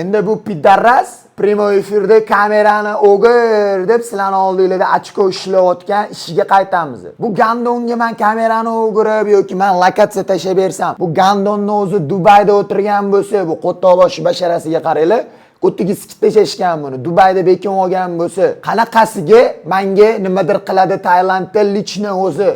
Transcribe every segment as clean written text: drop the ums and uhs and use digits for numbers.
Endi bu pidarras primo efirda kamerani o'gir deb sizlarni oldingizda ochko ishlayotgan ishiga qaytamiz. Bu gandonga men kamerani o'girib yoki men lokatsiya tashlab bersam, bu gandonni o'zi Dubayda o'tirgan bo'lsa, bu qo'ttoboshi basharasiga qaranglar. Qo'ttiga skit tashashgan buni. Dubayda bekin olgan bo'lsa, qanaqasiga menga nimadir qiladi Tailandda lichni o'zi.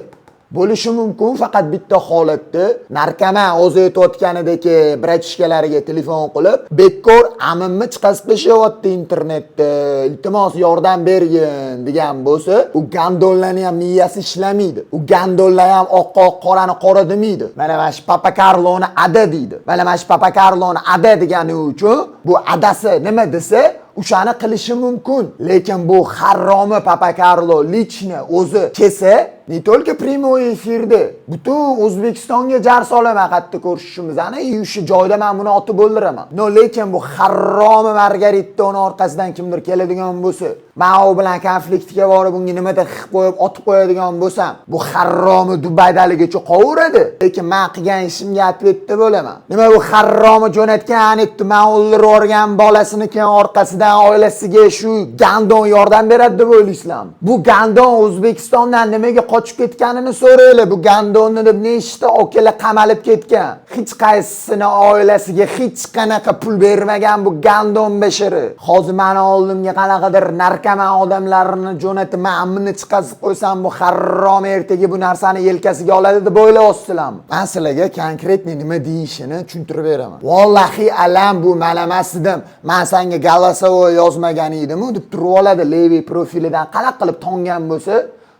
Bo'lishi mumkin faqat bitta holatda narkoman o'zi aytayotganidek bratishkalariga telefon qilib, "Bekkor amimni chiqazib tashlayapti internetda, iltimos yordam bergin" degan bo'lsa, u gandonlarning ham miyasi ishlamaydi. U gandonlar ham oq qorani qora demaydi. Mana shu Papa Carloni ada deydi. Mana shu Papa Carloni ada degani uchun bu adasi nima desa o'shani qilishi mumkin. Lekin bu haromi Papa Carlo lichni o'zi kelsa, ne только primo efirda butun O'zbekistonga jar solaman qayerda ko'rishishimiz. Ana o'sha joyda men buni otib o'ldiraman. No, lekin bu haromi Margaritani orqasidan kimdir keladigan bo'lsa, men u bilan konfliktga borib unga nimadir qilib qo'yib otib qo'yadigan bo'lsam, bu haromi Dubaydaligicha qovuradi. Lekin men qilgan ishimga atvetda bo'laman. Nima bu haromi jo'natgan etdi, men o'ldirib yuborgan bolasini keyin orqasidan oilasiga shu gandon yordam beradi deb o'ylaysizlarmi? Bu gandon O'zbekistondan nimaga qochib ketganini so'raylar. Bu gandonni deb nechta okalar qamalib ketgan. Hech qaysisini oilasiga hech qanaqa pul bermagan bu gandon beshiri. Hozir meni oldimga qanaqadir narkoman odamlarni jo'natib, ma'mini chiqazib qo'ysam, bu harom ertaga bu narsani yelkasiga oladi deb o'ylayapsizlarmi? Men sizlarga konkretni nima deyishini tushuntirib beraman. Vallahi alam bu men emas edim. Men senga голосовой yozmagan edim-ku deb turib oladi Levi profilidan qanaqa qilib tongan bo'lsa,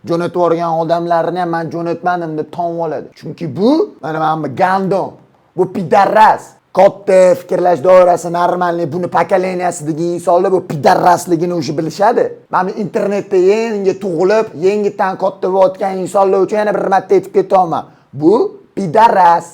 jo'natib yuborgan odamlarni ham men jo'natmadim deb tonib oladi. Chunki bu mana bu gandon, bu pidarras. Katta fikrlash doirasi normalniy buni pokoleniyasiga insonlar bu pidarrasligini o'zi bilishadi. Men internetda yangi tug'ilib, yangidan katta bo'layotgan insonlar uchun yana bir marta aytib ketaman. Bu pidarras.